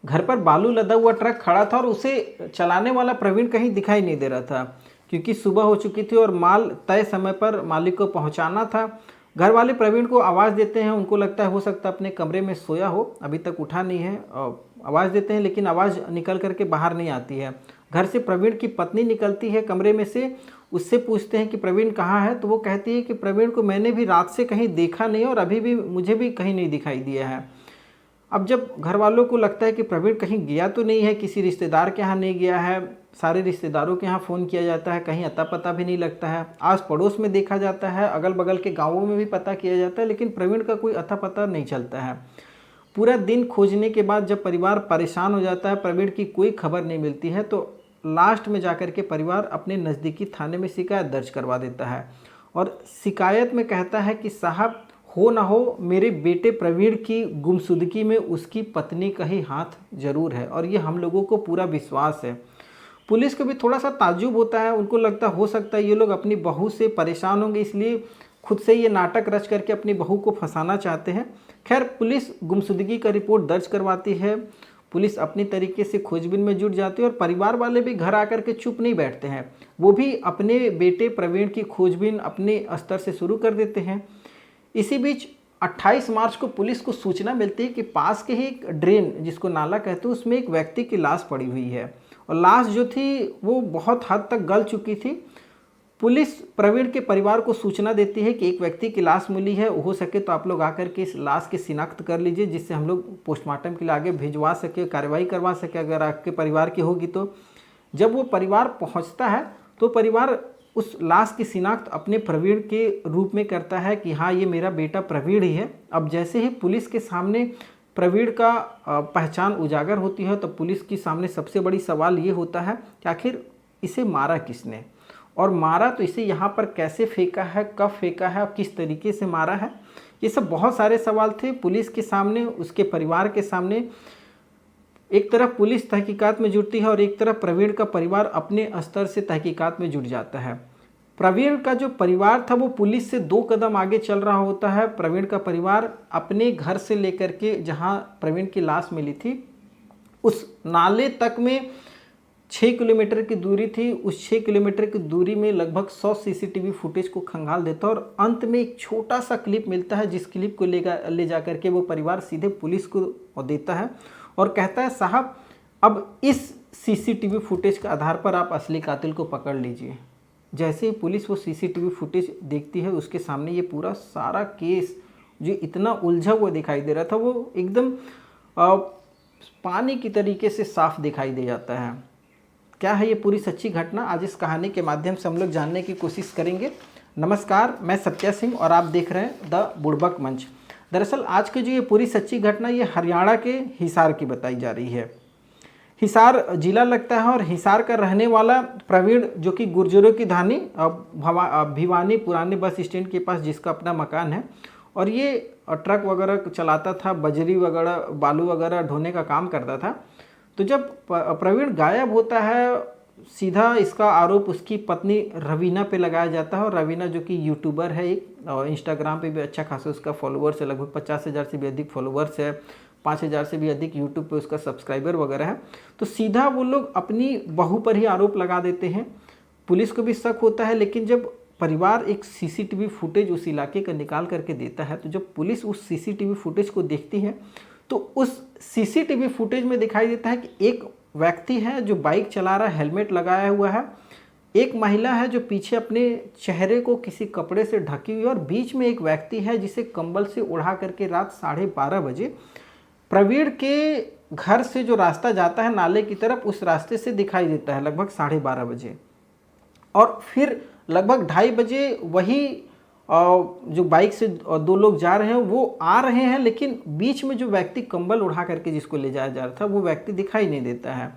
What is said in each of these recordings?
घर पर बालू लदा हुआ ट्रक खड़ा था और उसे चलाने वाला प्रवीण कहीं दिखाई नहीं दे रहा था, क्योंकि सुबह हो चुकी थी और माल तय समय पर मालिक को पहुंचाना था। घर वाले प्रवीण को आवाज़ देते हैं, उनको लगता है हो सकता है अपने कमरे में सोया हो, अभी तक उठा नहीं है। आवाज़ देते हैं लेकिन आवाज़ निकल करके बाहर नहीं आती है। घर से प्रवीण की पत्नी निकलती है कमरे में से, उससे पूछते हैं कि प्रवीण कहाँ है, तो वो कहती है कि प्रवीण को मैंने भी रात से कहीं देखा नहीं और अभी भी मुझे भी कहीं नहीं दिखाई दिया है। अब जब घर वालों को लगता है कि प्रवीण कहीं गया तो नहीं है, किसी रिश्तेदार के यहाँ नहीं गया है, सारे रिश्तेदारों के यहाँ फ़ोन किया जाता है, कहीं अता पता भी नहीं लगता है, आस पड़ोस में देखा जाता है, अगल बगल के गाँवों में भी पता किया जाता है, लेकिन प्रवीण का कोई अता पता नहीं चलता है। पूरा दिन खोजने के बाद जब परिवार परेशान हो जाता है, प्रवीण की कोई खबर नहीं मिलती है, तो लास्ट में जाकर के परिवार अपने नज़दीकी थाने में शिकायत दर्ज करवा देता है और शिकायत में कहता है कि साहब, हो ना हो मेरे बेटे प्रवीण की गुमशुदगी में उसकी पत्नी का ही हाथ जरूर है और ये हम लोगों को पूरा विश्वास है। पुलिस को भी थोड़ा सा ताज्जुब होता है, उनको लगता हो सकता है ये लोग अपनी बहू से परेशान होंगे, इसलिए खुद से ये नाटक रच करके अपनी बहू को फंसाना चाहते हैं। खैर, पुलिस गुमशुदगी का रिपोर्ट दर्ज करवाती है, पुलिस अपनी तरीके से खोजबीन में जुट जाती है और परिवार वाले भी घर आकर के चुप नहीं बैठते हैं, वो भी अपने बेटे प्रवीण की खोजबीन अपने स्तर से शुरू कर देते हैं। इसी बीच 28 मार्च को पुलिस को सूचना मिलती है कि पास के ही एक ड्रेन, जिसको नाला कहते हैं, उसमें एक व्यक्ति की लाश पड़ी हुई है और लाश जो थी वो बहुत हद तक गल चुकी थी। पुलिस प्रवीण के परिवार को सूचना देती है कि एक व्यक्ति की लाश मिली है, हो सके तो आप लोग आकर के इस लाश की शिनाख्त कर लीजिए, जिससे हम लोग पोस्टमार्टम के लिए आगे भिजवा सके, कार्रवाई करवा सके अगर आपके परिवार की होगी तो। जब वो परिवार पहुंचता है तो परिवार उस लाश की शिनाख्त अपने प्रवीण के रूप में करता है कि हाँ, ये मेरा बेटा प्रवीण ही है। अब जैसे ही पुलिस के सामने प्रवीण का पहचान उजागर होती है तो पुलिस के सामने सबसे बड़ी सवाल ये होता है कि आखिर इसे मारा किसने, और मारा तो इसे यहाँ पर कैसे फेंका है, कब फेंका है और किस तरीके से मारा है। ये सब बहुत सारे सवाल थे पुलिस के सामने, उसके परिवार के सामने। एक तरफ पुलिस तहकीकात में जुटती है और एक तरफ प्रवीण का परिवार अपने स्तर से तहकीकात में जुट जाता है। प्रवीण का जो परिवार था वो पुलिस से 2 कदम आगे चल रहा होता है। प्रवीण का परिवार अपने घर से लेकर के जहाँ प्रवीण की लाश मिली थी उस नाले तक में 6 किलोमीटर की दूरी थी। उस 6 किलोमीटर की दूरी में लगभग 100 सीसीटीवी फुटेज को खंगाल देता है और अंत में एक छोटा सा क्लिप मिलता है, जिस क्लिप को ले जा करके वो परिवार सीधे पुलिस को देता है और कहता है साहब, अब इस सीसीटीवी फुटेज के आधार पर आप असली कातिल को पकड़ लीजिए। जैसे ही पुलिस वो सीसीटीवी फुटेज देखती है, उसके सामने ये पूरा सारा केस जो इतना उलझा हुआ दिखाई दे रहा था वो एकदम पानी की तरीके से साफ दिखाई दे जाता है। क्या है ये पूरी सच्ची घटना, आज इस कहानी के माध्यम से हम लोग जानने की कोशिश करेंगे। नमस्कार, मैं सत्या सिंह और आप देख रहे हैं द बुड़बक मंच। दरअसल आज की जो ये पूरी सच्ची घटना ये हरियाणा के हिसार की बताई जा रही है। हिसार जिला लगता है और हिसार का रहने वाला प्रवीण, जो कि गुर्जरों की धानी भिवानी पुराने बस स्टैंड के पास जिसका अपना मकान है, और ये ट्रक वगैरह चलाता था, बजरी वगैरह बालू वगैरह ढोने का काम करता था। तो जब प्रवीण गायब होता है, सीधा इसका आरोप उसकी पत्नी रवीना पे लगाया जाता है। और रवीना जो कि यूट्यूबर है, एक इंस्टाग्राम पे भी अच्छा खासा उसका फॉलोअर्स है, लगभग 50,000 से भी अधिक फॉलोअर्स है, 5,000 से भी अधिक यूट्यूब पे उसका सब्सक्राइबर वगैरह है। तो सीधा वो लोग अपनी बहू पर ही आरोप लगा देते हैं। पुलिस को भी शक होता है, लेकिन जब परिवार एक सीसीटीवी फुटेज उस इलाके का निकाल करके देता है, तो जब पुलिस उस सीसीटीवी फुटेज को देखती है तो उस सीसीटीवी फुटेज में दिखाई देता है कि एक व्यक्ति है जो बाइक चला रहा है, हेलमेट लगाया हुआ है, एक महिला है जो पीछे अपने चेहरे को किसी कपड़े से ढकी हुई है, और बीच में एक व्यक्ति है जिसे कंबल से उड़ा करके रात 12:30 बजे प्रवीण के घर से जो रास्ता जाता है नाले की तरफ, उस रास्ते से दिखाई देता है लगभग 12:30 बजे। और फिर लगभग 2:30 बजे वही जो बाइक से 2 लोग जा रहे हैं वो आ रहे हैं, लेकिन बीच में जो व्यक्ति कंबल उठा करके जिसको ले जाया जा रहा था वो व्यक्ति दिखाई नहीं देता है।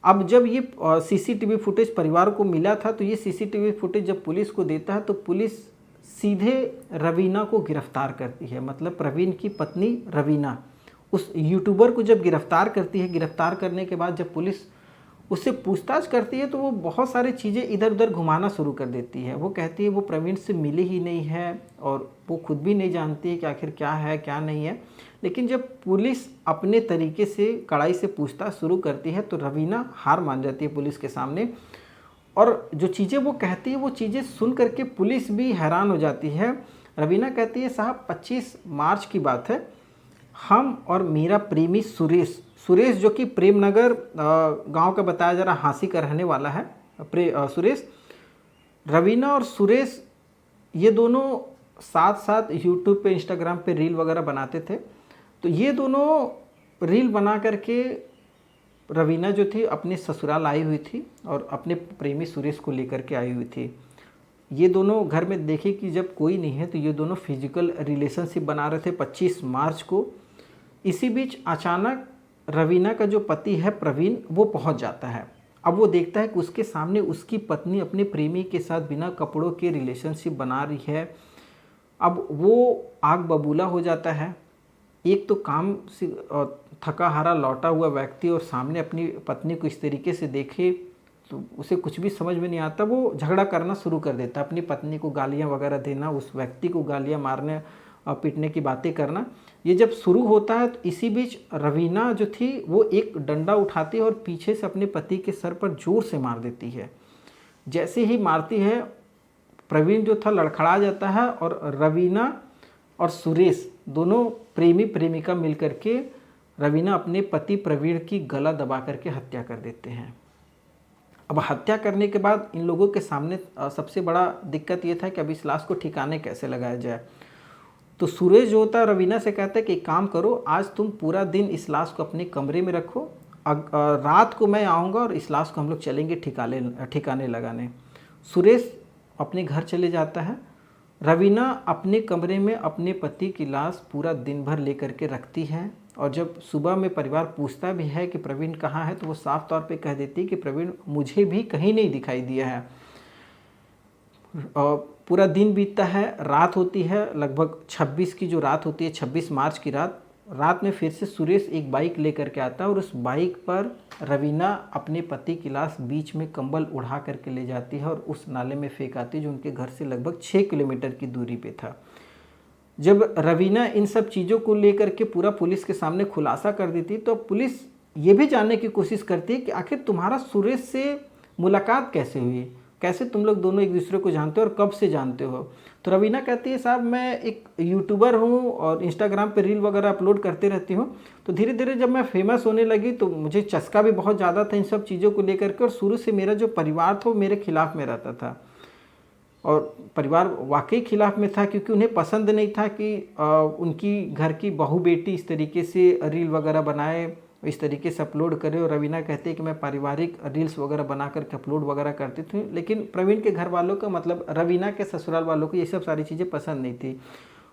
अब जब ये सीसीटीवी फुटेज परिवार को मिला था, तो ये सीसीटीवी फुटेज जब पुलिस को देता है तो पुलिस सीधे रवीना को गिरफ्तार करती है, मतलब प्रवीण की पत्नी रवीना उस यूट्यूबर को जब गिरफ्तार करती है। गिरफ्तार करने के बाद जब पुलिस उससे पूछताछ करती है तो वो बहुत सारी चीज़ें इधर उधर घुमाना शुरू कर देती है। वो कहती है वो प्रवीण से मिली ही नहीं है और वो खुद भी नहीं जानती है कि आखिर क्या है क्या नहीं है। लेकिन जब पुलिस अपने तरीके से कड़ाई से पूछताछ शुरू करती है तो रवीना हार मान जाती है पुलिस के सामने। और जो चीज़ें वो कहती है वो चीज़ें सुन करके पुलिस भी हैरान हो जाती है। रवीना कहती है, साहब 25 मार्च की बात है, हम और मेरा प्रेमी सुरेश सुरेश जो कि प्रेम नगर गांव का बताया जा रहा हाँसी का रहने वाला है। सुरेश, रवीना और सुरेश ये दोनों साथ साथ यूट्यूब पे इंस्टाग्राम पे रील वगैरह बनाते थे। तो ये दोनों रील बना करके रवीना जो थी अपने ससुराल आई हुई थी और अपने प्रेमी सुरेश को लेकर के आई हुई थी। ये दोनों घर में देखे कि जब कोई नहीं है तो ये दोनों फिजिकल रिलेशनशिप बना रहे थे 25 मार्च को। इसी बीच अचानक रवीना का जो पति है प्रवीण वो पहुंच जाता है। अब वो देखता है कि उसके सामने उसकी पत्नी अपने प्रेमी के साथ बिना कपड़ों के रिलेशनशिप बना रही है। अब वो आग बबूला हो जाता है। एक तो काम से थका हारा लौटा हुआ व्यक्ति और सामने अपनी पत्नी को इस तरीके से देखे तो उसे कुछ भी समझ में नहीं आता। वो झगड़ा करना शुरू कर देता है, अपनी पत्नी को गालियाँ वगैरह देना, उस व्यक्ति को गालियाँ मारने और पीटने की बातें करना। ये जब शुरू होता है तो इसी बीच रवीना जो थी वो एक डंडा उठाती है और पीछे से अपने पति के सर पर जोर से मार देती है। जैसे ही मारती है प्रवीण जो था लड़खड़ा जाता है और रवीना और सुरेश दोनों प्रेमी प्रेमिका मिलकर के रवीना अपने पति प्रवीण की गला दबा करके हत्या कर देते हैं। अब हत्या करने के बाद इन लोगों के सामने सबसे बड़ा दिक्कत ये था कि अब इस लाश को ठिकाने कैसे लगाया जाए। तो सुरेश जो होता है रवीना से कहता है कि एक काम करो, आज तुम पूरा दिन इस लाश को अपने कमरे में रखो, रात को मैं आऊँगा और इस लाश को हम लोग चलेंगे ठिकाने लगाने। सुरेश अपने घर चले जाता है। रवीना अपने कमरे में अपने पति की लाश पूरा दिन भर लेकर के रखती है और जब सुबह में परिवार पूछता भी है कि प्रवीण कहाँ है तो वो साफ तौर पे कह देती है कि प्रवीण मुझे भी कहीं नहीं दिखाई दिया है। पूरा दिन बीतता है, रात होती है, लगभग 26 की जो रात होती है, 26 मार्च की रात में फिर से सुरेश एक बाइक लेकर के आता है और उस बाइक पर रवीना अपने पति की लाश बीच में कंबल उड़ा करके ले जाती है और उस नाले में फेंक आती है जो उनके घर से लगभग 6 किलोमीटर की दूरी पे था। जब रवीना इन सब चीज़ों को लेकर के पूरा पुलिस के सामने खुलासा कर देती तो पुलिस ये भी जानने की कोशिश करती है कि आखिर तुम्हारा सुरेश से मुलाकात कैसे हुई, कैसे तुम लोग दोनों एक दूसरे को जानते हो और कब से जानते हो। तो रवीना कहती है, साहब मैं एक यूट्यूबर हूँ और इंस्टाग्राम पे रील वगैरह अपलोड करते रहती हूँ। तो धीरे धीरे जब मैं फेमस होने लगी तो मुझे चस्का भी बहुत ज़्यादा था इन सब चीज़ों को लेकर के और शुरू से मेरा जो परिवार था वो मेरे खिलाफ़ में रहता था और परिवार वाकई खिलाफ़ में था क्योंकि उन्हें पसंद नहीं था कि उनकी घर की बहू बेटी इस तरीके से रील वगैरह बनाए, इस तरीके से अपलोड करे। और रवीना कहते हैं कि मैं पारिवारिक रील्स वगैरह बना करके अपलोड वगैरह करती थी, लेकिन प्रवीण के घर वालों का मतलब रवीना के ससुराल वालों को ये सब सारी चीज़ें पसंद नहीं थी।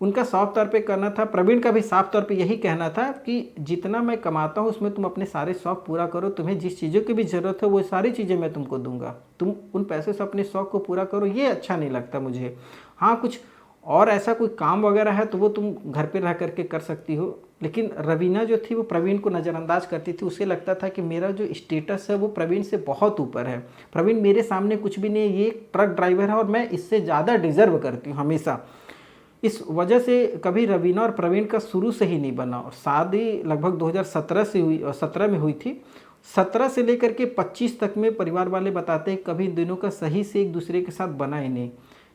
उनका साफ तौर पे करना था, प्रवीण का भी साफ तौर पे यही कहना था कि जितना मैं कमाता हूँ उसमें तुम अपने सारे शौक़ पूरा करो, तुम्हें जिस चीज़ों की भी ज़रूरत है वो सारी चीज़ें मैं तुमको दूंगा, तुम उन पैसे से अपने शौक़ को पूरा करो, ये अच्छा नहीं लगता मुझे। हाँ, कुछ और ऐसा कोई काम वगैरह है तो वो तुम घर पे रह करके कर सकती हो। लेकिन रवीना जो थी वो प्रवीण को नज़रअंदाज करती थी। उसे लगता था कि मेरा जो स्टेटस है वो प्रवीण से बहुत ऊपर है, प्रवीण मेरे सामने कुछ भी नहीं है, ये एक ट्रक ड्राइवर है और मैं इससे ज़्यादा डिज़र्व करती हूँ हमेशा। इस वजह से कभी रवीना और प्रवीण का शुरू से ही नहीं बना और शादी लगभग 2017 से हुई और 17 में हुई थी। 17 से लेकर के 25 तक में परिवार वाले बताते हैं कभी इन दोनों का सही से एक दूसरे के साथ बना ही नहीं।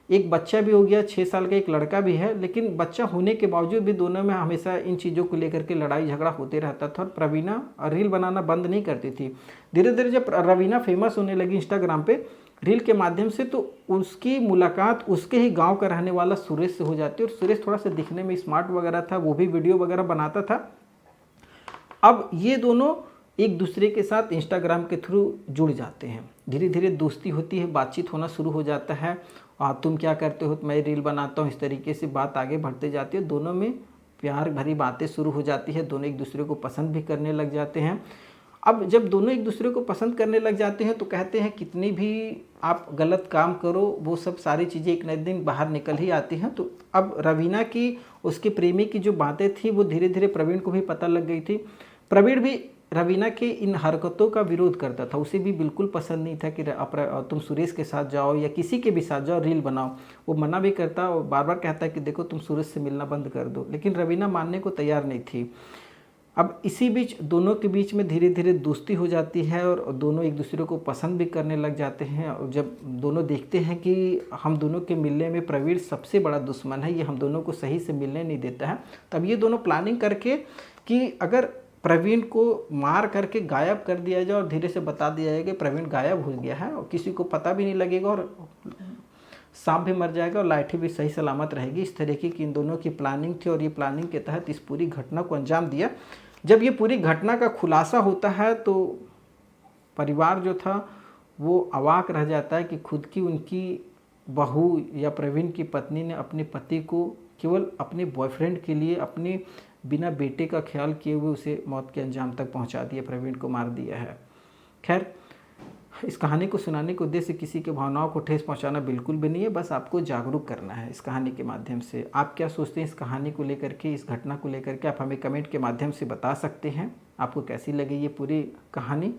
एक बच्चा भी हो गया, 6 साल का एक लड़का भी है, लेकिन बच्चा होने के बावजूद भी दोनों में हमेशा इन चीज़ों को लेकर के लड़ाई झगड़ा होते रहता था और प्रवीणा रील बनाना बंद नहीं करती थी। धीरे धीरे जब रवीना फेमस होने लगी इंस्टाग्राम पे रील के माध्यम से तो उसकी मुलाकात उसके ही गांव का रहने वाला सुरेश से हो जाती है और सुरेश थोड़ा सा दिखने में स्मार्ट वगैरह था, वो भी वीडियो वगैरह बनाता था। अब ये दोनों एक दूसरे के साथ इंस्टाग्राम के थ्रू जुड़ जाते हैं, धीरे धीरे दोस्ती होती है, बातचीत होना शुरू हो जाता है। तुम क्या करते हो, मैं रील बनाता हूँ, इस तरीके से बात आगे बढ़ते जाती है, दोनों में प्यार भरी बातें शुरू हो जाती है, दोनों एक दूसरे को पसंद भी करने लग जाते हैं। अब जब दोनों एक दूसरे को पसंद करने लग जाते हैं तो कहते हैं कितनी भी आप गलत काम करो वो सब सारी चीज़ें एक न एक दिन बाहर निकल ही आती हैं। तो अब रवीना की उसके प्रेमी की जो बातें थी वो धीरे धीरे प्रवीण को भी पता लग गई थी। प्रवीण भी रवीना के इन हरकतों का विरोध करता था। उसे भी बिल्कुल पसंद नहीं था कि तुम सुरेश के साथ जाओ या किसी के भी साथ जाओ, रील बनाओ। वो मना भी करता और बार बार कहता कि देखो तुम सुरेश से मिलना बंद कर दो, लेकिन रवीना मानने को तैयार नहीं थी। अब इसी बीच दोनों के बीच में धीरे धीरे दोस्ती हो जाती है और दोनों एक दूसरे को पसंद भी करने लग जाते हैं। और जब दोनों देखते हैं कि हम दोनों के मिलने में प्रवीण सबसे बड़ा दुश्मन है, ये हम दोनों को सही से मिलने नहीं देता है, तब ये दोनों प्लानिंग करके कि अगर प्रवीण को मार करके गायब कर दिया जाए और धीरे से बता दिया जाए कि प्रवीण गायब हो गया है और किसी को पता भी नहीं लगेगा और सांप भी मर जाएगा और लाठी भी सही सलामत रहेगी। इस तरीके की इन दोनों की प्लानिंग थी और ये प्लानिंग के तहत इस पूरी घटना को अंजाम दिया। जब ये पूरी घटना का खुलासा होता है तो परिवार जो था वो अवाक रह जाता है कि खुद की उनकी बहू या प्रवीण की पत्नी ने अपने पति को केवल अपने बॉयफ्रेंड के लिए अपने बिना बेटे का ख्याल किए हुए उसे मौत के अंजाम तक पहुंचा दिया, प्रवीण को मार दिया है। खैर, इस कहानी को सुनाने के उद्देश्य किसी के भावनाओं को ठेस पहुंचाना बिल्कुल भी नहीं है, बस आपको जागरूक करना है इस कहानी के माध्यम से। आप क्या सोचते हैं इस कहानी को लेकर के, इस घटना को लेकर के, आप हमें कमेंट के माध्यम से बता सकते हैं। आपको कैसी लगी ये पूरी कहानी।